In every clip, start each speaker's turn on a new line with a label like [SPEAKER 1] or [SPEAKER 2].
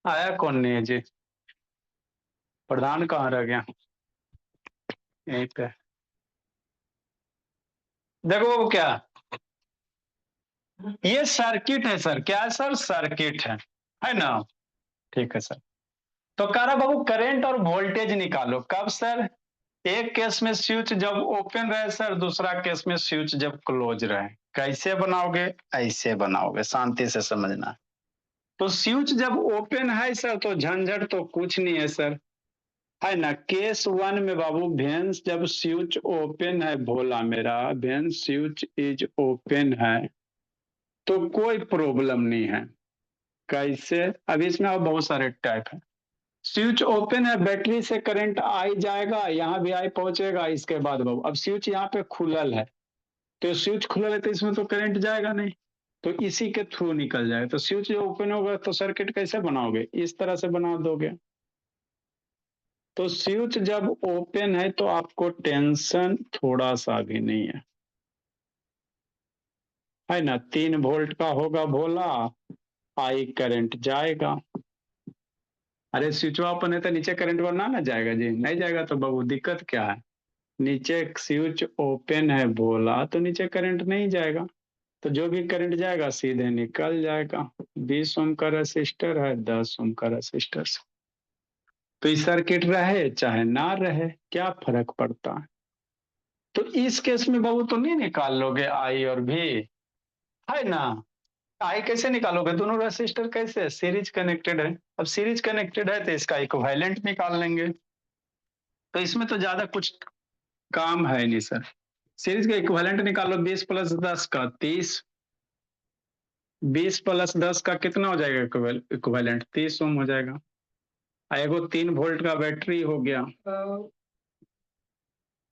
[SPEAKER 1] आया कौन नहीं है जी? प्रधान कहाँ रह गया? यहीं पे। देखो वो क्या, ये सर्किट है सर। क्या है सर? सर्किट है ना? ठीक है सर। तो कह रहा बाबू करंट और वोल्टेज निकालो। कब सर? एक केस में स्विच जब ओपन रहे सर, दूसरा केस में स्विच जब क्लोज रहे। कैसे बनाओगे? ऐसे बनाओगे, शांति से समझना। तो स्विच जब ओपन है सर तो झंझट तो कुछ नहीं है सर, है ना। केस वन में बाबू वेन्स जब स्विच ओपन है, भोला मेरा वेन स्विच इज ओपन है तो कोई प्रॉब्लम नहीं है। कैसे? अब इसमें और बहुत सारे टाइप है। स्विच ओपन है, बैटरी से करंट आई जाएगा, यहाँ भी आई पहुंचेगा। इसके बाद बाबू अब स्विच यहाँ पे खुलल है, तो स्विच खुलल है तो इसमें तो करंट जाएगा नहीं, तो इसी के थ्रू निकल जाएगा। तो स्विच जो ओपन होगा तो सर्किट कैसे बनाओगे? इस तरह से बना दोगे। तो स्विच जब ओपन है तो आपको टेंशन थोड़ा सा भी नहीं है ना। 3 वोल्ट का होगा भोला, आई करंट जाएगा। अरे स्विच ओपन है तो नीचे करंट वरना ना जाएगा जी? नहीं जाएगा तो बाबू दिक्कत क्या है? नीचे स्विच ओपन है बोला तो नीचे करंट नहीं जाएगा, तो जो भी करंट जाएगा सीधे निकल जाएगा। 20 ओम का रेसिस्टर है, 10 ओम का रेसिस्टर। तो इस सर्किट रहे चाहे ना रहे क्या फर्क पड़ता है? तो इस केस में बाबू तो नहीं निकाल लोगे आई और भी, है ना। आई कैसे निकालोगे? दोनों रेसिस्टर कैसे सीरीज कनेक्टेड है। अब सीरीज कनेक्टेड है तो इसका इक्विवेलेंट निकाल लेंगे। तो इसमें तो ज्यादा कुछ काम है नहीं सर। सीरीज का इक्विवेलेंट निकालो, 20 + 10 का 30। 20 + 10 का कितना हो जाएगा इक्विवेलेंट? 30 ओम हो जाएगा। एगो 3 वोल्ट का बैटरी हो गया,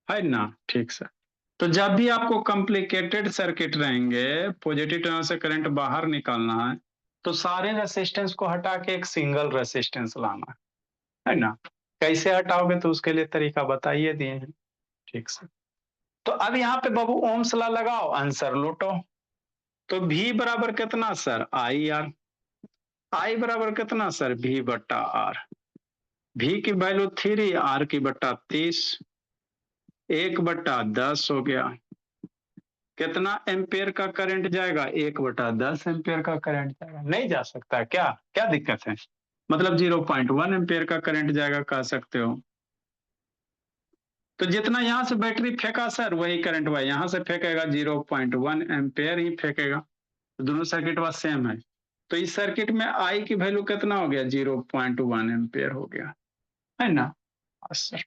[SPEAKER 1] है ना। ठीक सर। तो जब भी आपको कॉम्प्लिकेटेड सर्किट रहेंगे, पॉजिटिव टर्मिनल से करंट बाहर निकालना है, तो सारे रेसिस्टेंस को हटा के एक सिंगल रेसिस्टेंस लाना है ना। कैसे हटाओगे तो उसके लिए तरीका बताइए दिए हैं। ठीक सर। तो अब यहाँ पे बाबू ओम्स लॉ लगाओ, आंसर लूटो। तो V बराबर कितना सर? I R. आई बराबर कितना सर? V बट्टा आर। V की वैल्यू 3, आर की बट्टा 30, 1/10 हो गया। कितना एम्पेयर का करंट जाएगा? 1/10 एम्पेयर का करंट जाएगा। नहीं जा सकता क्या? क्या दिक्कत है? मतलब 0.1 एम्पेयर का करंट जाएगा कह सकते हो। तो जितना यहां से बैटरी फेंका सर वही करंट वह यहां से फेंकेगा, 0.1 एम्पेयर ही फेंकेगा। तो दोनों सर्किट वाला सेम है। तो इस सर्किट में आई की वैल्यू कितना हो गया? 0.1 एम्पेयर हो गया, है ना। अच्छा,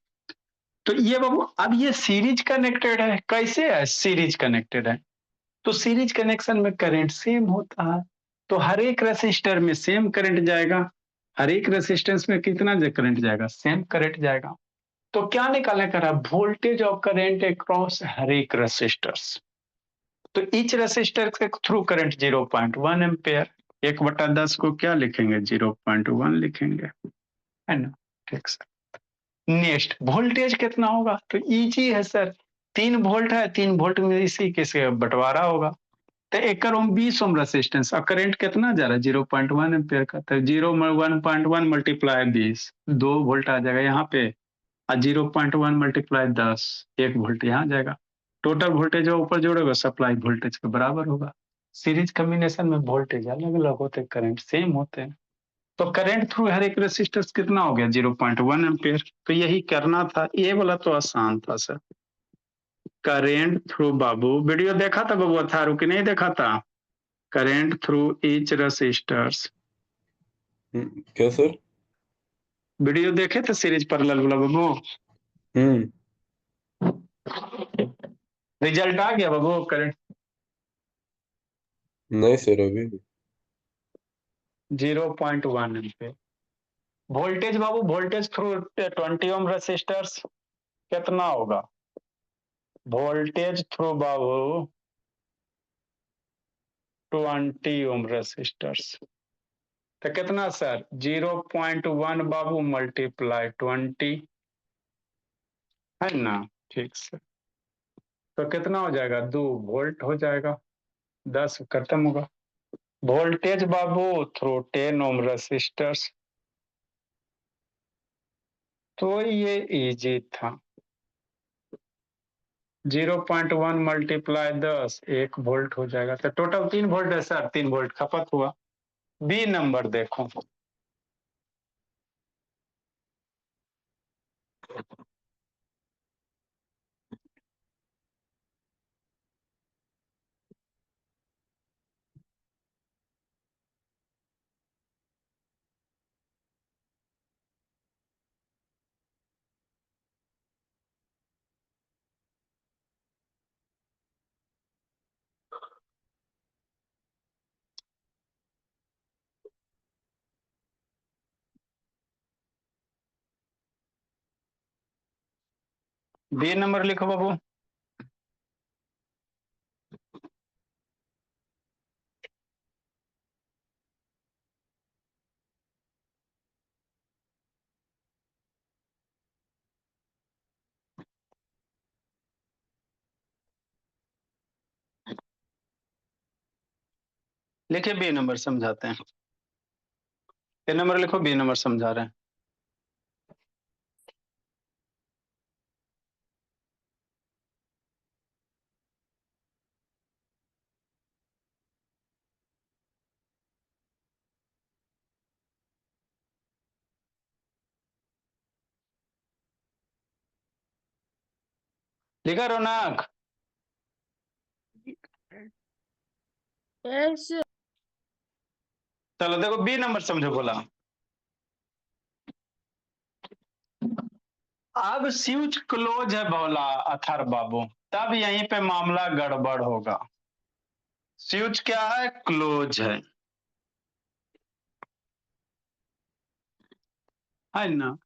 [SPEAKER 1] तो ये बाबू अब ये सीरीज कनेक्टेड है। कैसे है सीरीज कनेक्टेड है? तो सीरीज कनेक्शन में करंट सेम होता है, तो हर एक रेसिस्टर में सेम करंट जाएगा। हर एक रेसिस्टेंस में कितना करंट जाएगा? सेम करंट जाएगा। तो क्या निकालने का रहा? वोल्टेज और करंट अक्रॉस हर एक रेसिस्टर्स। तो ईच रेसिस्टर के थ्रू करंट 0.1 एम्पेयर। 1/10 को क्या लिखेंगे? 0.1 लिखेंगे, है ना। ठीक सर। नेक्स्ट वोल्टेज कितना होगा? तो इजी है सर। 3 वोल्ट है, 3 वोल्ट में इसी के से बंटवारा होगा। तो 1 ओम 20 ओम रेसिस्टेंस और करंट कितना जा रहा है? 0.1 एम्पेयर का। तो 1.1 मल्टीप्लाई 20, 2 वोल्ट आ जाएगा यहाँ पे। और 0.1 मल्टीप्लाई 10, 1 वोल्ट यहाँ जाएगा। टोटल वोल्टेज ऊपर जोड़ेगा सप्लाई वोल्टेज के बराबर होगा। सीरीज कॉम्बिनेशन में वोल्टेज अलग अलग होते, करंट सेम होते हैं। तो करंट थ्रू हर एक रेसिस्टर कितना हो गया? 0.1 एम्पेयर। तो यही करना था, ये वाला तो आसान था सर। करेंट थ्रू बाबू वीडियो देखा था बाबू अथारू की नहीं देखा था? Current through each resistors.
[SPEAKER 2] क्या सर?
[SPEAKER 1] वीडियो देखे थे सीरीज पैरेलल वाला बाबू?
[SPEAKER 2] हम्म।
[SPEAKER 1] रिजल्ट आ गया बाबू करंट?
[SPEAKER 2] नहीं सर, अभी नहीं।
[SPEAKER 1] 0.1 एम्पेयर। वोल्टेज बाबू, वोल्टेज थ्रू 20 ओम रेसिस्टर्स कितना होगा? वोल्टेज थ्रू बाबू 20 ओम रेसिस्टर्स तो कितना सर? 0.1 बाबू मल्टीप्लाई 20, है ना। ठीक सर। तो कितना हो जाएगा? 2 वोल्ट हो जाएगा। 10 खत्म होगा। वोल्टेज बाबू थ्रू 10 ओम रेसिस्टर्स तो ये इजी था। 0.1 मल्टीप्लाई 10 1 वोल्ट हो जाएगा। तो टोटल 3 वोल्ट है सर, 3 वोल्ट खपत हुआ। बी नंबर देखो। बी नंबर लिखो बाबू। लिखिए बी नंबर, समझाते हैं। ए नंबर लिखो, बी नंबर समझा रहे हैं। लिखा रौनक?
[SPEAKER 3] यस।
[SPEAKER 1] चलो देखो, बी नंबर समझो बोला। अब स्विच क्लोज है बोला अथर बाबू, तब यहीं पे मामला गड़बड़ होगा। स्विच क्या है? क्लोज है ना?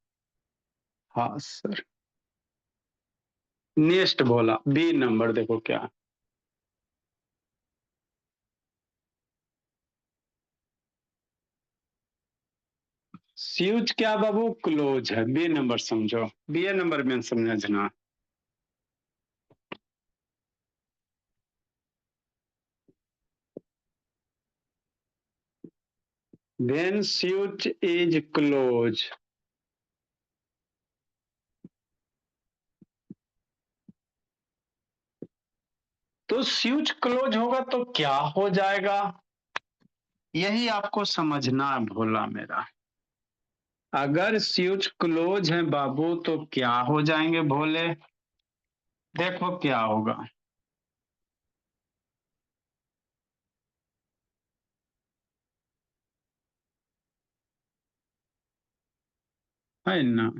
[SPEAKER 1] हाँ सर। नेक्स्ट बोला बी नंबर देखो क्या। स्विच क्या बाबू? क्लोज है। बी नंबर समझो, बी नंबर में समझना। Then switch is closed. तो स्विच क्लोज होगा तो क्या हो जाएगा, यही आपको समझना है भोला मेरा। अगर स्विच क्लोज है बाबू तो क्या हो जाएंगे भोले? देखो क्या होगा। है ना?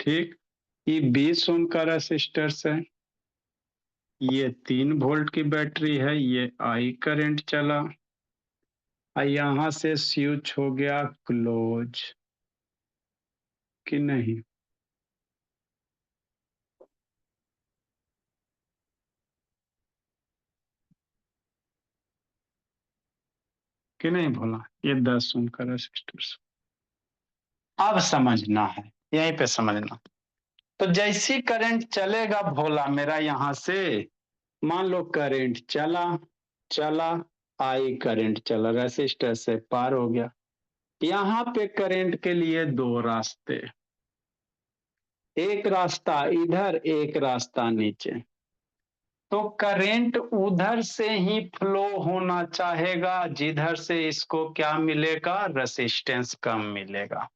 [SPEAKER 1] ठीक। ये 20 ओम का रेसिस्टर्स है, ये 3 वोल्ट की बैटरी है, ये आई करंट चला, यहां से स्विच हो गया क्लोज कि नहीं? कि नहीं भोला? ये 10 ओम का रेसिस्टर्स। अब समझना है, यहीं पे समझना। तो जैसी करंट चलेगा भोला मेरा यहां से, मान लो करंट चला चला, आई करंट चला, रेसिस्टर से पार हो गया। यहाँ पे करंट के लिए 2 रास्ते, एक रास्ता इधर, एक रास्ता नीचे। तो करंट उधर से ही फ्लो होना चाहेगा जिधर से इसको क्या मिलेगा? रेसिस्टेंस कम मिलेगा।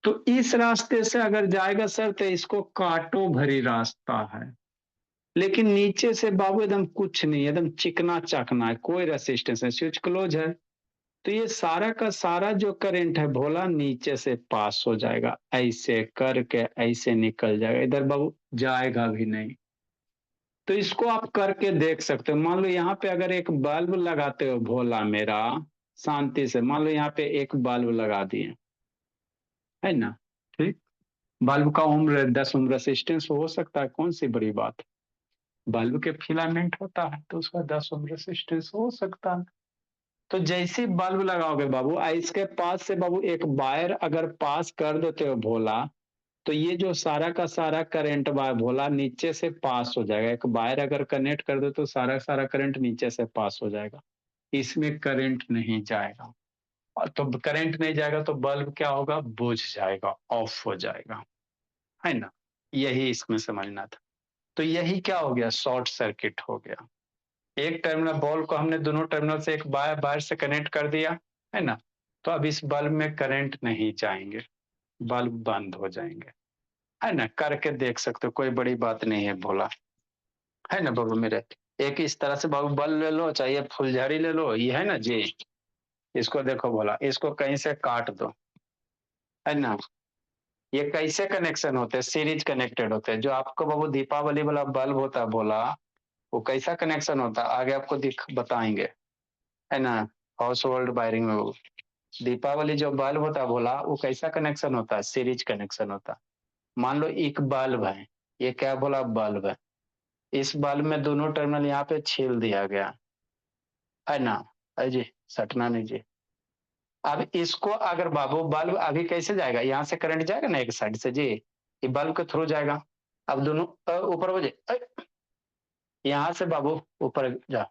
[SPEAKER 1] तो इस रास्ते से अगर जाएगा सर तो इसको काटो भरी रास्ता है, लेकिन नीचे से बाबू एकदम कुछ नहीं, एकदम चिकना चकना है, कोई रेसिस्टेंस नहीं, स्विच क्लोज है। तो ये सारा का सारा जो करंट है भोला नीचे से पास हो जाएगा, ऐसे करके ऐसे निकल जाएगा, इधर बाबू जाएगा भी नहीं। तो इसको आप करके देख सकते हो। मान लो यहाँ पे अगर एक बल्ब लगाते हो भोला मेरा, शांति से मान लो यहाँ पे एक बल्ब लगा दिए, है ना? ठीक। बल्ब का उम्र 10 ओम रेसिस्टेंस हो सकता है, कौन सी बड़ी बात है। बल्ब के फिलामेंट होता है तो उसका 10 ओम रेसिस्टेंस हो सकता है। तो जैसे बल्ब लगाओगे बाबू, इसके पास से बाबू एक वायर अगर पास कर देते हो भोला, तो ये जो सारा का सारा करंट बा भोला नीचे से पास हो जाएगा। एक वायर अगर कनेक्ट कर दो तो सारा सारा करंट नीचे से पास हो जाएगा। इसमें करंट नहीं जाएगा, और तो करंट नहीं जाएगा तो बल्ब क्या होगा, बुझ जाएगा, ऑफ हो जाएगा, है ना। यही इसमें समझना था। तो यही क्या हो गया, शॉर्ट सर्किट हो गया। एक टर्मिनल बॉल को हमने दोनों टर्मिनल से एक वायर से कनेक्ट कर दिया, है ना। तो अब इस बल्ब में करंट नहीं जाएंगे, बल्ब बंद हो जाएंगे, है ना। करके देख सकते हो, कोई बड़ी बात नहीं है भोला, है ना बाबू मेरे। एक इस तरह से बाबू बल्ब ले लो, चाहे फुलझड़ी ले लो, ये है ना जी। इसको देखो भोला, इसको कहीं से काट दो, है ना। ये कैसे कनेक्शन होते हैं, सीरीज कनेक्टेड होते हैं। जो आपको बाबू दीपावली वाला बल्ब होता है भोला, वो कैसा कनेक्शन होता है आगे आपको दिख बताएंगे, है ना। हाउस होल्ड वायरिंग में वो दीपावली जो बल्ब होता है भोला, वो कैसा कनेक्शन होता है, सीरीज कनेक्शन होता है। मान लो एक बल्ब है, ये क्या बोला, बल्ब है। इस बल्ब में दोनों टर्मिनल यहाँ पे छील दिया गया, है ना। है जी, सटना नहीं जी। अब इसको अगर बाबू बल्ब अभी कैसे जाएगा, यहाँ से करंट जाएगा ना एक साइड से जी, ये बल्ब के थ्रू जाएगा। अब दोनों ऊपर हो जाए, यहाँ से बाबू ऊपर जा,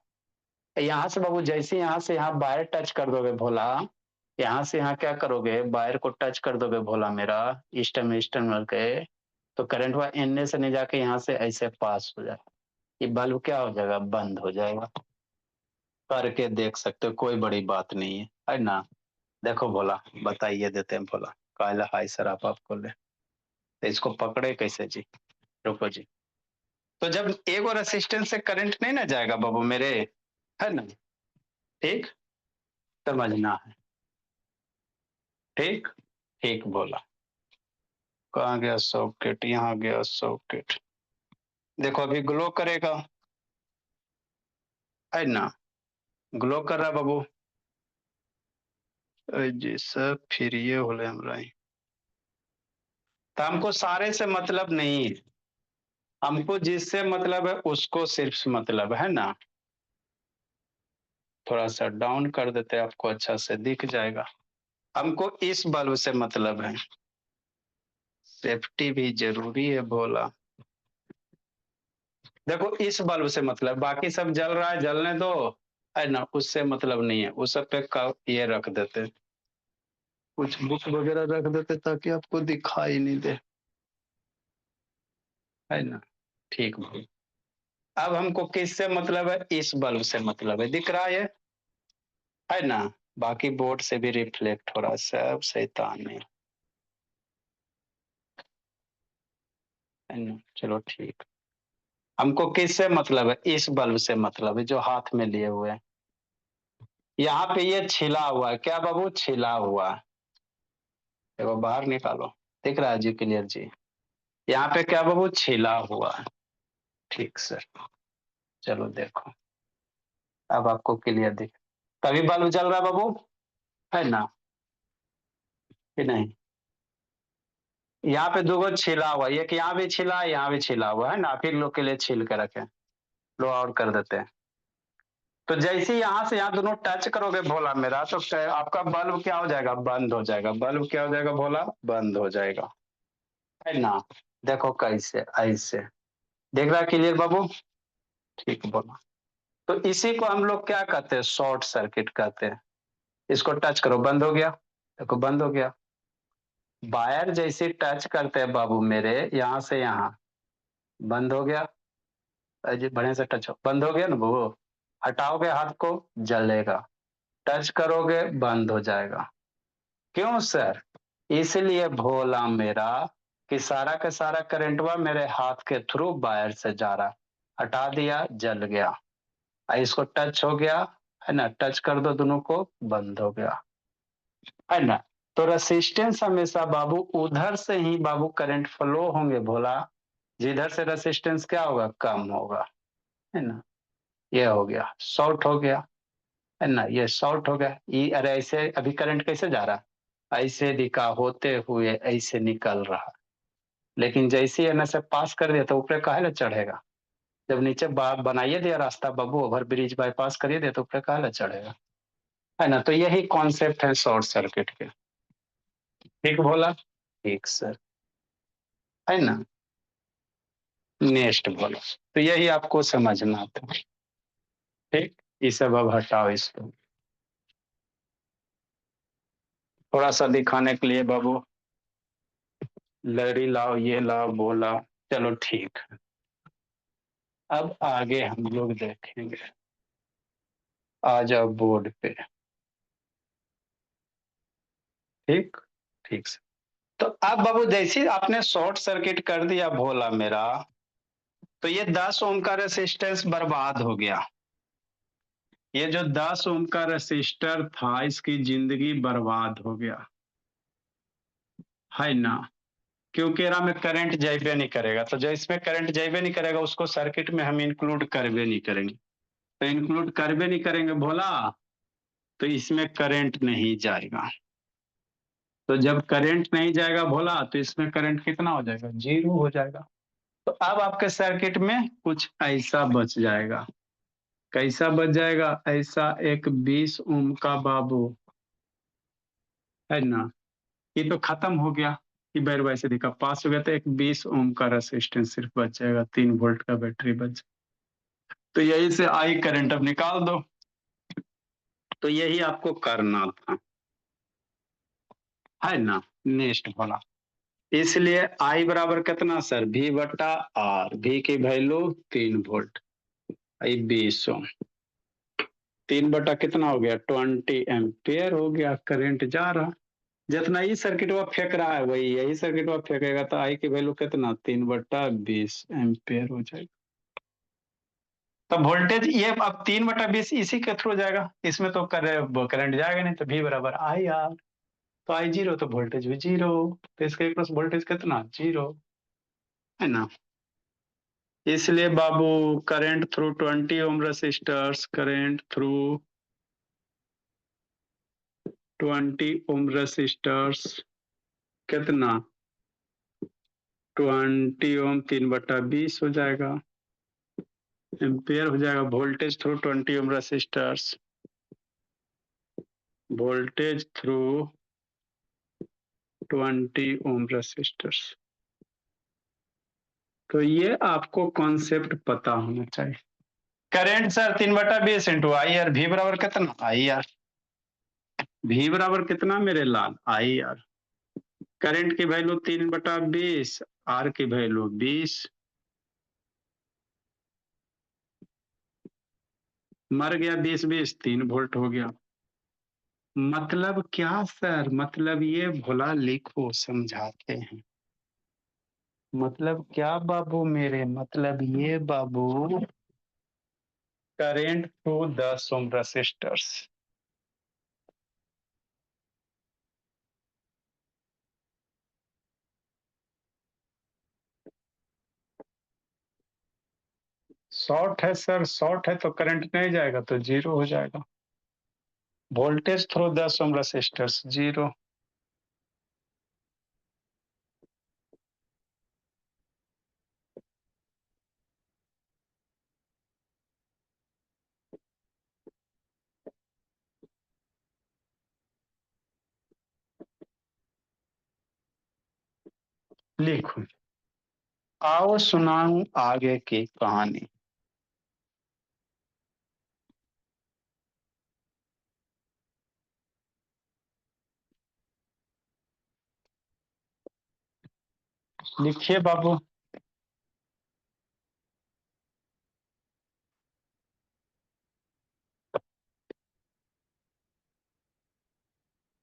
[SPEAKER 1] यहाँ से बाबू जैसे यहाँ से यहाँ वायर टच कर दोगे भोला, यहाँ से यहाँ क्या करोगे, वायर को टच कर दोगे भोला मेरा, ईस्टर्न ईस्टर्न के, तो करंट वह एनए से नहीं जाके यहाँ से ऐसे पास हो जाएगा, ये बल्ब क्या हो जाएगा, बंद हो जाएगा। करके देख सकते हो, कोई बड़ी बात नहीं है ना। देखो भोला, बताइए देते हैं भोला, काला हाई सर आप आपको ले, तो इसको पकड़े कैसे जी, रुको जी। तो जब एक और रेसिस्टेंस से करंट नहीं ना जाएगा बाबू मेरे, है ना, ठीक, समझना है, ठीक। ठीक बोला। कहाँ गया सॉकेट, यहाँ गया सॉकेट। देखो अभी ग्लो करेगा, है ना, ग्लो कर रहा है बाबू। जी सर, फिर ये होले हमरा ही। तो हमको सारे से मतलब नहीं है, हमको जिससे मतलब है उसको सिर्फ मतलब है ना। थोड़ा सा डाउन कर देते हैं, आपको अच्छा से दिख जाएगा। हमको इस बल्ब से मतलब है, सेफ्टी भी जरूरी है भोला। देखो इस बल्ब से मतलब, बाकी सब जल रहा है, जलने दो, है ना, उससे मतलब नहीं है। उस सब पे ये रख देते, कुछ बुक वगैरह रख देते ताकि आपको दिखाई नहीं दे, है ना। ठीक भाई। अब हमको किससे मतलब है, इस बल्ब से मतलब है, दिख रहा है ना। बाकी बोर्ड से भी रिफ्लेक्ट हो रहा है, सब शैतान है ना। चलो ठीक। हमको किससे मतलब है, इस बल्ब से मतलब है, जो हाथ में लिए हुए हैं। यहाँ पे ये छिला हुआ है, क्या बाबू, छिला हुआ है। देखो बाहर निकालो, दिख रहा है जी क्लियर जी। यहाँ पे क्या बाबू, छिला हुआ है। ठीक सर। चलो देखो, अब आपको क्लियर दिख, तभी बल्ब जल रहा है बाबू, है ना, कि नहीं। यहाँ पे दो छिला हुआ, एक यहाँ भी छिला है, यहाँ भी छिला हुआ है ना, फिर लोग के लिए छिल के रखे, लो आउट कर देते हैं। तो जैसे यहाँ से यहाँ दोनों टच करोगे भोला मेरा, तो आपका बल्ब क्या हो जाएगा, बंद हो जाएगा। बल्ब क्या हो जाएगा भोला, बंद हो जाएगा, है ना। देखो कैसे, ऐसे देख रहा है क्लियर बाबू, ठीक बोला। तो इसी को हम लोग क्या कहते हैं, शॉर्ट सर्किट कहते हैं। इसको टच करो, बंद हो गया, देखो बंद हो गया। वायर जैसे टच करते हैं बाबू मेरे, यहाँ से यहाँ, बंद हो गया। अजी बढ़िया से टच हो, बंद हो गया ना बाबू। हटाओगे हाथ को, जलेगा। टच करोगे, बंद हो जाएगा। क्यों सर, इसलिए भोला मेरा कि सारा का सारा करंटवा मेरे हाथ के थ्रू वायर से जा रहा, हटा दिया, जल गया। इसको टच हो गया, है ना, टच कर दो दोनों को, बंद हो गया, है ना। तो रेसिस्टेंस हमेशा बाबू उधर से ही बाबू करंट फ्लो होंगे भोला, जिधर से रेसिस्टेंस क्या होगा, कम होगा, है ना। ये हो गया, शॉर्ट हो गया, है ना, ये शॉर्ट हो गया। ये अरे ऐसे अभी करंट कैसे जा रहा, ऐसे दिखा होते हुए ऐसे निकल रहा, लेकिन जैसे एन से पास कर दिया तो ऊपर काहे ना चढ़ेगा। जब नीचे बनाइए दिया रास्ता बाबू, ओवर ब्रिज बाईपास करिए दिया, तो ऊपर काहे ना चढ़ेगा, है ना। तो यही कॉन्सेप्ट है शॉर्ट सर्किट के, ठीक बोला, ठीक सर, है ना। नेक्स्ट बोलो, तो यही आपको समझना था, ठीक। ये सब अब हटाओ इसको, थोड़ा सा दिखाने के लिए बाबू, लड़ी लाओ, ये लाओ, वो लाओ। चलो ठीक है, अब आगे हम लोग देखेंगे। आ जाओ बोर्ड पे। ठीक, ठीक से। तो अब बाबू जैसे आपने शॉर्ट सर्किट कर दिया भोला मेरा, तो ये 10 ओम का रेसिस्टेंस बर्बाद हो गया। ये जो 10 ओम का रेसिस्टर था, इसकी जिंदगी बर्बाद हो गया, है ना। क्योंकि एरा में करंट जाइबे नहीं करेगा, तो जो इसमें करंट जाइबे नहीं करेगा उसको सर्किट में हम इंक्लूड करबे नहीं करेंगे। तो इंक्लूड करबे नहीं करेंगे भोला, तो इसमें करंट नहीं जाएगा। तो जब करंट नहीं जाएगा भोला, तो इसमें करंट कितना हो जाएगा? 0 हो जाएगा। तो अब आपके सर्किट में कुछ ऐसा बच जाएगा। कैसा बच जाएगा? ऐसा एक 20 ओम का बाबू, है ना। ये तो खत्म हो गया, कि बैर वैसे दिखा पास हो गया, तो एक 20 ओम का रेसिस्टेंस सिर्फ बच जाएगा, 3 वोल्ट का बैटरी बच जाएगा। तो यही से आई करंट अब निकाल दो। तो यही आपको करना था, है ना। नेक्स्ट वाला, इसलिए आई बराबर कितना सर? V बटा R, V की वैल्यू 3 वोल्ट, आई 20 ओम, 3 बटा कितना हो गया? 20 एम्पियर हो गया, करंट जा रहा। जितना ही सर्किट वो फेंक रहा है वही यही सर्किट वो फेंकेगा, तो आई की वैल्यू कितना? 3/20 एम्पियर हो जाएगा। तो वोल्टेज ये अब 3/20 इसी के थ्रू जाएगा, इसमें तो करंट जाएगा नहीं, तो V बराबर आई आर। तो आई 0 तो वोल्टेज भी 0, तो इसका एक प्लस वोल्टेज कितना? 0, है ना। इसलिए बाबू current through 20 ohm resistors, current through 20 ohm resistors कितना? 20 ओम 3/20 हो जाएगा, एम्पियर हो जाएगा। Voltage through 20 ohm resistors, voltage through 20 ohm resistors. तो ये आपको कॉन्सेप्ट पता होना चाहिए। Current sir 3/20 into I R, V बराबर कितना? I R. भी बराबर कितना मेरे लाल? I R. करंट की वैल्यू 3/20, आर की वैल्यू 20, मर गया 20 20, 3 वोल्ट हो गया। मतलब क्या सर? मतलब ये भोला लिखो, समझाते हैं। मतलब क्या बाबू मेरे? मतलब ये बाबू, करेंट थ्रू 10 ओम रेसिस्टर्स, शॉर्ट है सर, शॉर्ट है तो करंट नहीं जाएगा, तो 0 हो जाएगा। वोल्टेज थ्रू 10 ओम रेसिस्टर्स 0। लिखो, आओ सुनाऊं आगे की कहानी। लिखिए बाबू।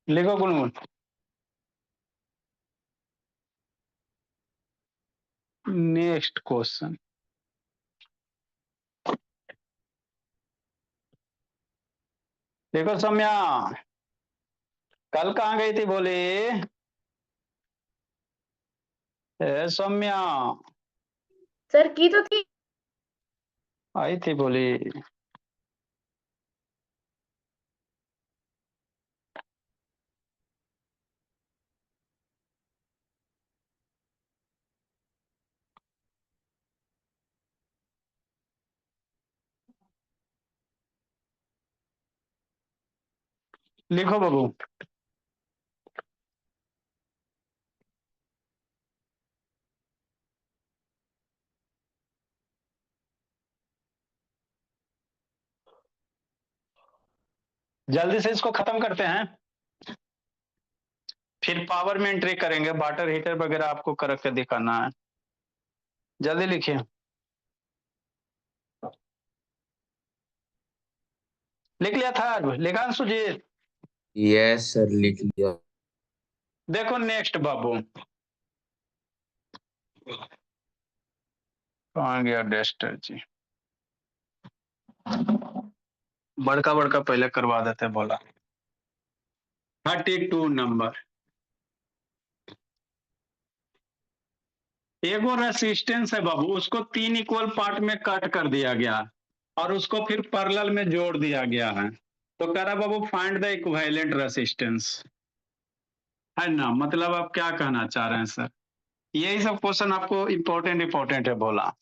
[SPEAKER 1] लिखो गुनगुन। Next question. देखो सौम्या, कल कहाँ गई थी बोले? सौम्या
[SPEAKER 3] सर की तो थी।
[SPEAKER 1] आई थी बोली। लिखो बाबू। जल्दी से इसको खत्म करते हैं, फिर पावर में एंट्री करेंगे, वाटर हीटर वगैरह आपको करके दिखाना है। जल्दी लिखिए। लिख लिया था, लिखा सुजीत?
[SPEAKER 4] यस सर, लिख लिया।
[SPEAKER 1] देखो नेक्स्ट बाबू, कहाँ गया डेस्टर जी? बड़का बड़का पहले करवा देते बोला। 32 नंबर, एगो रेसिस्टेंस है बाबू, उसको 3 इक्वल पार्ट में कट कर दिया गया और उसको फिर पैरेलल में जोड़ दिया गया है। तो कह रहा बाबू फाइंड द इक्विवेलेंट रेसिस्टेंस, है ना? मतलब आप क्या कहना चाह रहे हैं सर? यही सब क्वेश्चन आपको इंपॉर्टेंट है बोला।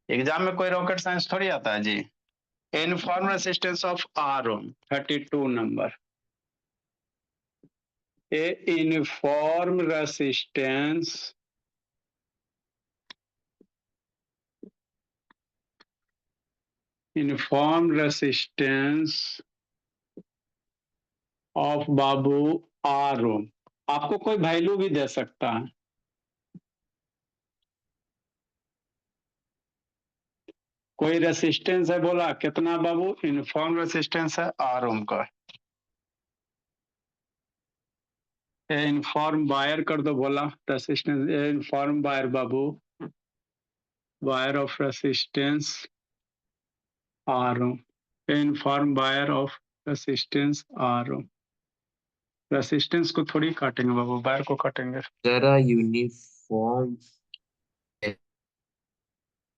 [SPEAKER 1] एग्जाम में कोई रॉकेट साइंस थोड़ी आता है जी। Uniform resistance of R, 32 number. A uniform resistance of बाबू आर, आपको कोई वैल्यू भी दे सकता है। कोई रेसिस्टेंस है बोला, कितना बाबू? यूनिफॉर्म रेसिस्टेंस है आर ओम का। यूनिफॉर्म वायर कर दो बोला, रेसिस्टेंस यूनिफॉर्म वायर बाबू, wire of resistance R ohm, uniform wire of resistance R ohm. Resistance को थोड़ी काटेंगे बाबू, वायर को काटेंगे।
[SPEAKER 4] जरा uniform,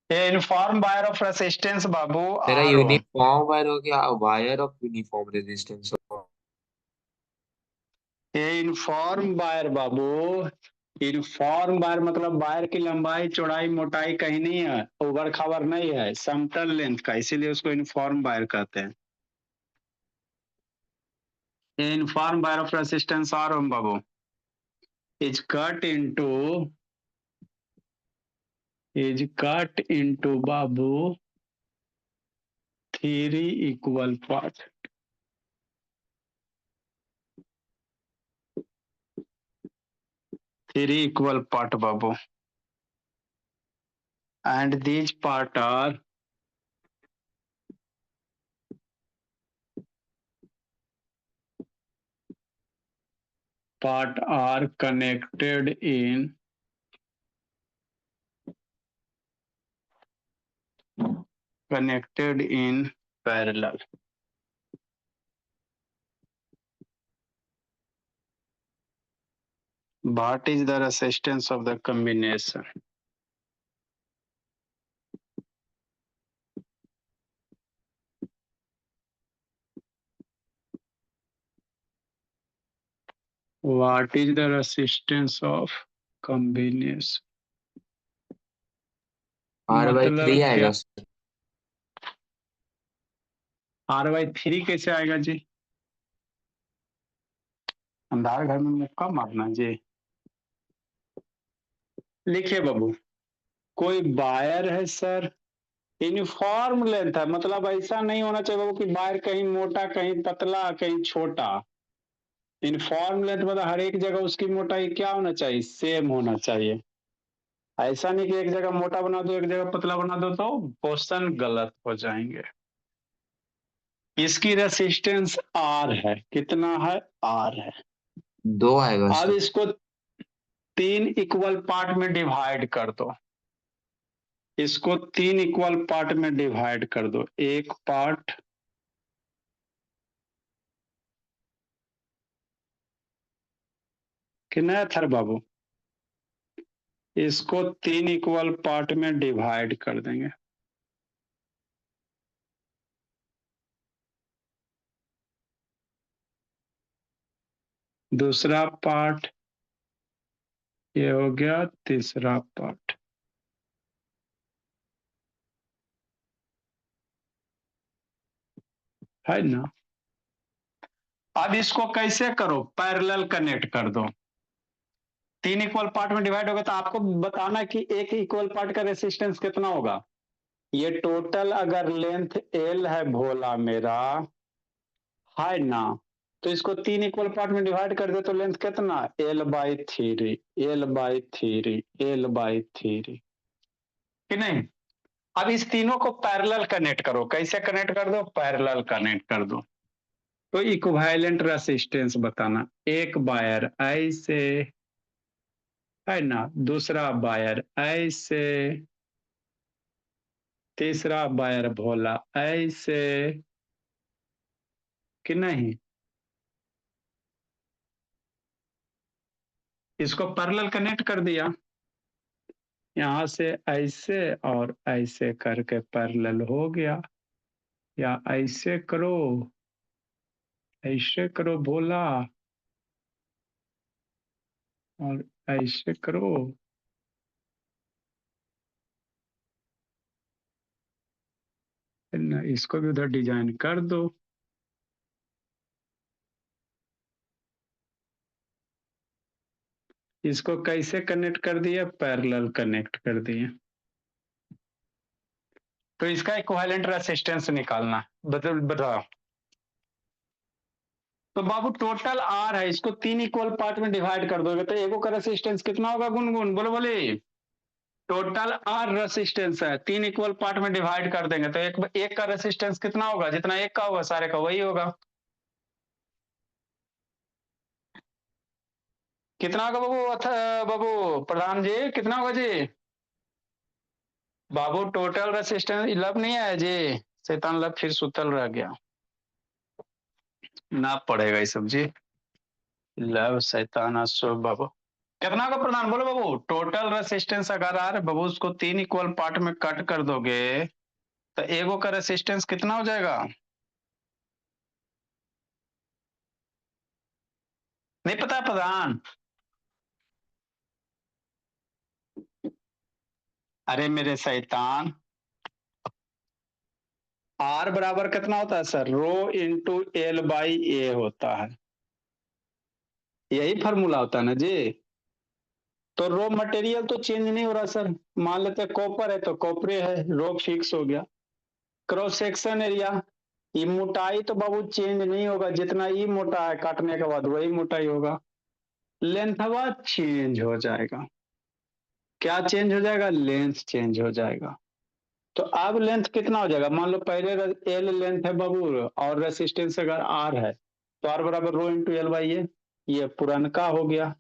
[SPEAKER 1] uniform wire of resistance बाबू
[SPEAKER 4] मेरा
[SPEAKER 1] आर ओम।
[SPEAKER 4] यूनिफॉर्म वायर हो गया, wire of uniform resistance.
[SPEAKER 1] Uniform wire बाबू, यूनिफॉर्म वायर मतलब वायर की लंबाई चौड़ाई मोटाई कहीं नहीं है, उबड़ खाबड़ नहीं है, समतल लेंथ का, इसीलिए उसको यूनिफॉर्म वायर कहते हैं। Uniform wire of resistance R ohm बाबू is cut into बाबू 3 equal part. Three equal part babu, and these part are connected in parallel. What is the resistance of the combination? What is the resistance of combination?
[SPEAKER 4] R/3 आएगा sir.
[SPEAKER 1] R/3 कैसे आएगा जी? अंधार घर में मुक्का मारना जी। लिखिए बाबू, कोई वायर है सर, यूनिफॉर्म लेंथ है, मतलब ऐसा नहीं होना चाहिए बाबू कि वायर कहीं मोटा कहीं पतला कहीं छोटा। यूनिफॉर्म लेंथ मतलब हर एक जगह उसकी मोटाई क्या होना चाहिए? सेम होना चाहिए। ऐसा नहीं कि एक जगह मोटा बना दो एक जगह पतला बना दो तो क्वेश्चन गलत हो जाएंगे। इसकी रेसिस्टेंस आर है, कितना है? आर है।
[SPEAKER 4] 2 आएगा
[SPEAKER 1] अब
[SPEAKER 4] सर।
[SPEAKER 1] इसको 3 इक्वल पार्ट में डिवाइड कर दो, इसको 3 इक्वल पार्ट में डिवाइड कर दो। एक पार्ट कितना थर बाबू, इसको 3 इक्वल पार्ट में डिवाइड कर देंगे। दूसरा पार्ट ये हो गया, तीसरा पार्ट है ना। अब इसको कैसे करो? पैरेलल कनेक्ट कर दो। 3 इक्वल पार्ट में डिवाइड होगा तो आपको बताना कि एक इक्वल पार्ट का रेसिस्टेंस कितना होगा। ये टोटल अगर लेंथ L है भोला मेरा, है ना। तो इसको 3 इक्वल पार्ट में डिवाइड कर दे तो लेंथ कितना, L/3, L/3, L/3 कि नहीं। अब इस तीनों को पैरेलल कनेक्ट करो, कैसे कनेक्ट कर दो, पैरेलल कनेक्ट कर दो। तो इक्विवेलेंट रेसिस्टेंस बताना, एक वायर ऐसे है ना, दूसरा वायर ऐसे, तीसरा वायर भोला ऐसे कि नहीं। इसको पैरेलल कनेक्ट कर दिया, यहां से ऐसे और ऐसे करके पैरेलल हो गया, या ऐसे करो भोला और ऐसे करो, है ना। इसको भी उधर डिजाइन कर दो। इसको कैसे कनेक्ट कर दिया, पैरेलल कनेक्ट कर दिए। तो इसका इक्विवेलेंट रेसिस्टेंस निकालना, बताओ। तो बाबू टोटल आर है, इसको 3 इक्वल पार्ट में डिवाइड कर दोगे तो एगो का रेसिस्टेंस कितना होगा, गुनगुन बोलो बोले। टोटल आर रेसिस्टेंस है, 3 इक्वल पार्ट में डिवाइड कर देंगे तो एक का रेसिस्टेंस कितना होगा, जितना एक का होगा सारे का वही होगा। कितना होगा बाबू, बाबू प्रधान जी कितना होगा जी। बाबू टोटल रेसिस्टेंस लब नहीं आया जी, शैतान लब फिर सुतल रह गया, ना पड़ेगा ये सब जी। लब शैतान अशोक बाबू कितना होगा प्रधान, बोलो बाबू। टोटल रेसिस्टेंस अगर आ रहा बाबू उसको 3 इक्वल पार्ट में कट कर दोगे तो एगो का रेसिस्टेंस कितना हो जाएगा, नहीं पता प्रधान। अरे मेरे शैतान, आर बराबर कितना होता है सर, रो इंटू L/A होता है, यही फॉर्मूला होता है ना जी। तो रो मटेरियल तो चेंज नहीं हो रहा सर, मान लेते कॉपर है तो कॉपरे है, रो फिक्स हो गया। क्रॉस सेक्शन एरिया, ये मोटाई तो बाबू चेंज नहीं होगा, जितना ये मोटा है काटने के बाद वही मोटाई होगा। लेंथवा चेंज हो जाएगा, क्या चेंज हो जाएगा, लेंथ चेंज हो जाएगा। तो अब लेंथ कितना हो जाएगा, मान लो पहले एल लेंथ है बाबू और रेसिस्टेंस अगर आर है तो आर बराबर रो इंटू L/A, ये पुरानका हो गया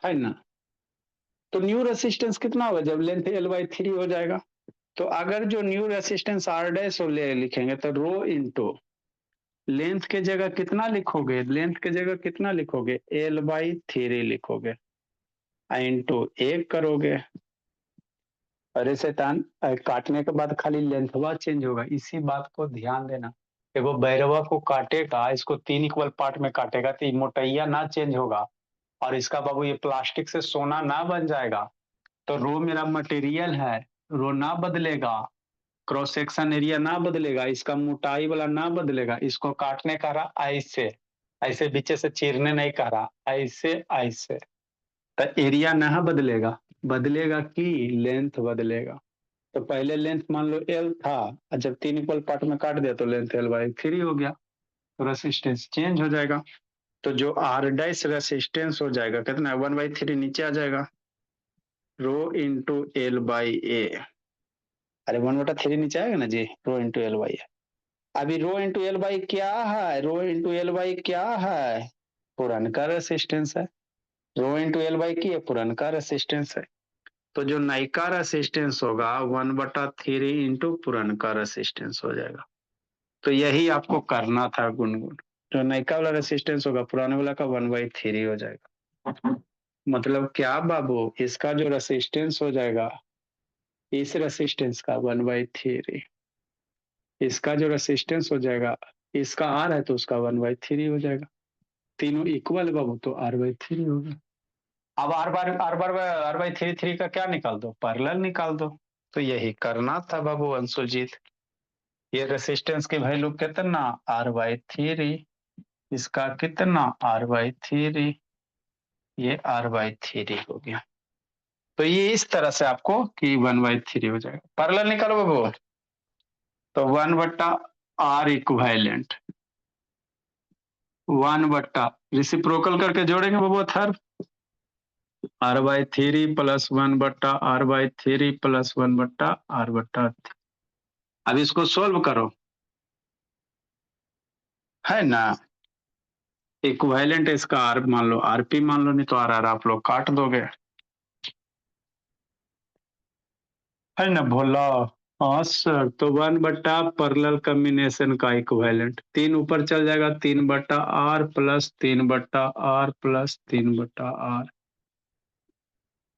[SPEAKER 1] है ना। तो न्यू रेसिस्टेंस कितना होगा जब लेंथ L/3 हो जाएगा। तो अगर जो न्यू रेसिस्टेंस आर डैश हो ले लिखेंगे तो रो इंटू लेंथ के जगह कितना लिखोगे, लेंथ के जगह कितना लिखोगे, L/3 लिखोगे इंटू एक करोगे। अरे शैतान, काटने के बाद खाली लेंथवा चेंज होगा, इसी बात को ध्यान देना। एगो बैरवा को काटेगा, इसको 3 इक्वल पार्ट में काटेगा तो मोटैया ना चेंज होगा और इसका बाबू ये प्लास्टिक से सोना ना बन जाएगा। तो रो मेरा मटेरियल है, रो ना बदलेगा, क्रॉस सेक्शन एरिया ना बदलेगा, इसका मोटाई वाला ना बदलेगा। इसको काटने का रहा ऐसे, ऐसे बीचे से चीरने नहीं कह रहा, ऐसे ऐसे, तो एरिया ना बदलेगा, बदलेगा कि लेंथ बदलेगा। तो पहले लेंथ मान लो L था और जब 3 इक्वल पार्ट में काट दिया तो लेंथ L/3 हो गया, तो रेसिस्टेंस चेंज हो जाएगा। तो जो आर डैश रेसिस्टेंस हो जाएगा कितना, 1/3 नीचे आ जाएगा, रो इंटू L/A। अरे 1/3 नीचे आएगा ना जी, रो इंटू L/A। अभी रो इंटू L/A क्या है, रो इंटू L/A क्या है, पुरानका रेसिस्टेंस है। रो इंटू L/A की पुरानका रेसिस्टेंस है। तो जो नयका रेसिस्टेंस होगा 1/3 इंटू पुरानका रेसिस्टेंस हो जाएगा। तो यही आपको करना था गुनगुन, जो नयका वाला रेसिस्टेंस होगा पुराने वाला का 1/3 हो जाएगा। मतलब क्या बाबू, इसका जो रेसिस्टेंस हो जाएगा इस रेसिस्टेंस का 1/3, इसका जो रेसिस्टेंस हो जाएगा इसका आर है तो उसका 1/3 हो जाएगा। तीनों इक्वल बाबू तो R/3 होगा। अब R/3 का क्या निकाल दो, पैरेलल निकाल दो। तो यही करना था बाबू अंशुजीत। ये रेसिस्टेंस की वैल्यू कितना, R/3, इसका कितना R/3, ये R/3 हो गया। तो ये इस तरह से आपको कि 1/3 हो जाएगा। पैरेलल निकालो बाबू, तो 1/R इक्विवेलेंट 1 बट्टा रिसिप्रोकल करके जोड़ेंगे बाबू थर r/3 प्लस 1 बट्टा r/3 प्लस 1 बट्टा r बट्टा। अब इसको सोल्व करो, है ना। इक्विवेलेंट इसका आर मान लो, आरपी मान लो, नहीं तो आर आप लोग काट दोगे, है ना भोला। हाँ सर, तो 1 बट्टा पैरेलल कॉम्बिनेशन का इक्विवेलेंट 3 ऊपर चल जाएगा, 3 बट्टा आर प्लस 3 बट्टा आर प्लस 3 बट्टा आर,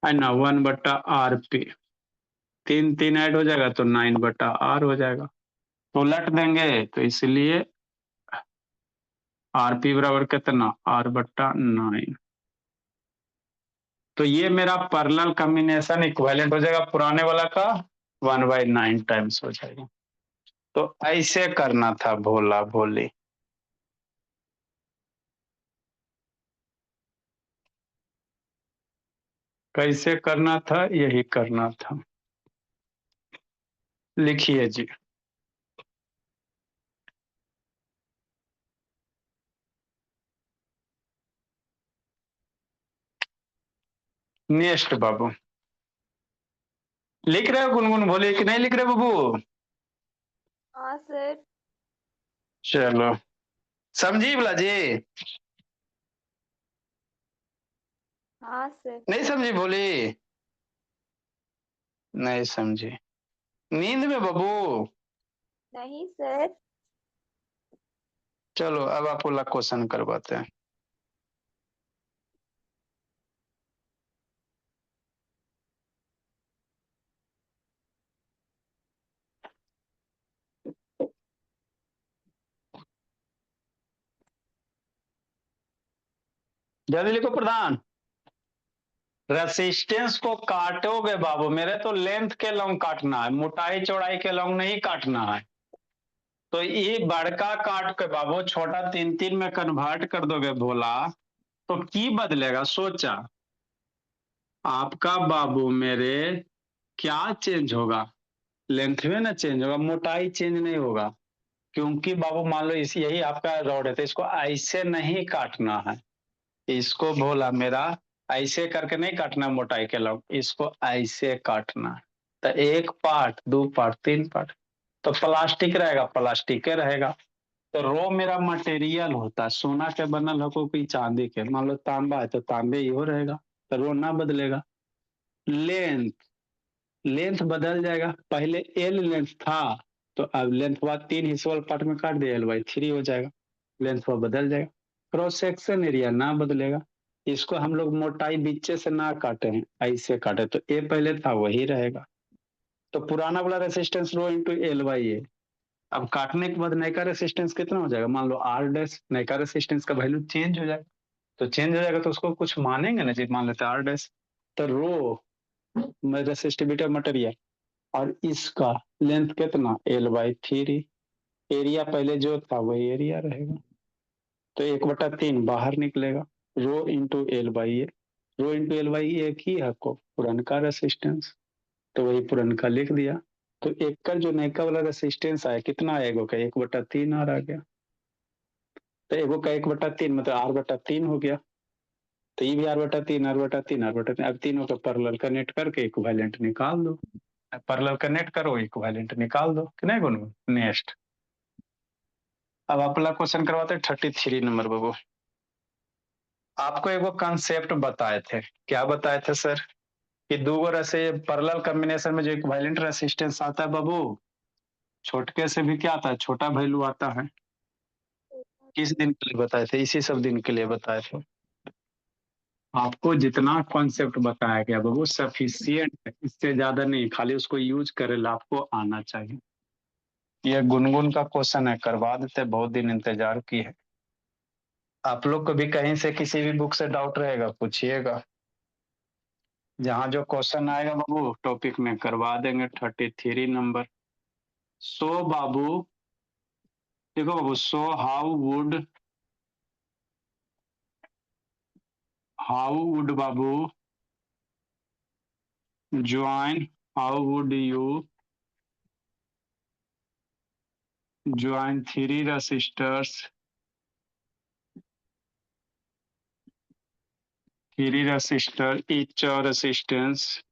[SPEAKER 1] है ना। 1 बट्टा आर पी, 3 3 ऐड हो जाएगा तो 9 बट्टा आर हो जाएगा। तो उलट देंगे तो इसलिए आर पी बराबर कितना, आर बट्टा 9। तो ये मेरा पैरेलल कॉम्बिनेशन इक्विवेलेंट हो जाएगा, पुराने वाला का 1/9 टाइम्स हो जाएगा। तो ऐसे करना था भोला भोली। कैसे करना था, यही करना था। लिखिए जी। नेक्स्ट बाबू, लिख रहे हो गुनगुन भोले कि नहीं लिख रहे बाबू?
[SPEAKER 3] हाँ सर।
[SPEAKER 1] चलो समझी बोला जी,
[SPEAKER 3] हाँ सर।
[SPEAKER 1] नहीं समझी भोली? नहीं समझी, नींद में बाबू?
[SPEAKER 3] नहीं सर।
[SPEAKER 1] चलो अब आपको अगला क्वेश्चन करवाते हैं। जल्दी लिखो प्रधान। रेसिस्टेंस को काटोगे बाबू, मेरे तो लेंथ के लॉन्ग काटना है, मोटाई चौड़ाई के लॉन्ग नहीं काटना है। तो ये बड़का काट के बाबू छोटा 3 3 में कन्वर्ट कर दोगे भोला, तो की बदलेगा सोचा आपका बाबू मेरे, क्या चेंज होगा? लेंथ में ना चेंज होगा, मोटाई चेंज नहीं होगा। क्योंकि बाबू मान लो इसी यही आपका रॉड है, तो इसको ऐसे नहीं काटना है, इसको भोला मेरा ऐसे करके नहीं काटना मोटाई के लॉन्ग, इसको ऐसे काटना है। तो 1 पार्ट 2 पार्ट 3 पार्ट, तो प्लास्टिक रहेगा प्लास्टिक के रहेगा। तो रो मेरा मटेरियल होता है, सोना के बनल हो कोई चांदी के, मान लो तांबा है तो तांबे ही हो रहेगा, तो रो ना बदलेगा। लेंथ, लेंथ बदल जाएगा, पहले एल लेंथ था तो अब लेंथ बाद 3 हिस्से वाले पार्ट में काट दिया, L/3 हो जाएगा, लेंथ वो बदल जाएगा। क्रॉस सेक्शन एरिया ना बदलेगा, इसको हम लोग मोटाई बीचे से ना काटे हैं, ऐसे काटे, तो ए पहले था वही रहेगा। तो पुराना वाला रेसिस्टेंस रो इंटू L/A। अब काटने के बाद नए का रेसिस्टेंस कितना हो जाएगा, मान लो R डैश, नए का रेसिस्टेंस का वैल्यू चेंज हो जाएगा, तो चेंज हो जाएगा तो उसको कुछ मानेंगे ना जी, मान लेते हैं R डैश। तो रो रेसिस्टिविटी ऑफ मटेरियल, और इसका लेंथ कितना, L/3। एरिया पहले जो था वही एरिया रहेगा, तो 1/3 बाहर निकलेगा, rho into L/A। Rho into L/A एक ही है आपको पुरनका रेसिस्टेंस, तो वही पुरनका लिख दिया। तो एक का जो नैका वाला रेसिस्टेंस आया कितना आएगा का, 1/3 आर आ गया। तो एगो का 1/3 मतलब R/3 हो गया, तो ये भी R/3 R/3 R/3, अब तीनों का पैरेलल कनेक्ट करके इक्विवेलेंट निकाल दो, पैरेलल कनेक्ट करो इक्विवेलेंट निकाल दो कि नहीं गुनगुन। नेक्स्ट, अब अगला क्वेश्चन करवाते हैं 33 नंबर बाबू। आपको एगो कंसेप्ट बताए थे, क्या बताए थे सर, कि दो ऐसे पैरेलल कॉम्बिनेशन में जो इक्विवेलेंट रेसिस्टेंस आता है बाबू, छोटके से भी क्या आता है, छोटा वैल्यू आता है। किस दिन के लिए बताए थे, इसी सब दिन के लिए बताए थे। आपको जितना कॉन्सेप्ट बताया गया बाबू सफिशियंट है, इससे ज्यादा नहीं, खाली उसको यूज करे ला आपको आना चाहिए। ये गुनगुन का क्वेश्चन है, करवा देते, बहुत दिन इंतजार की है। आप लोग को भी कहीं से किसी भी बुक से डाउट रहेगा पूछिएगा, जहां जो क्वेश्चन आएगा बाबू टॉपिक में करवा देंगे। 33 नंबर, सो बाबू, देखो बाबू, सो हाउ वुड बाबू join, how would you join 3 resistors series resistor, each resistance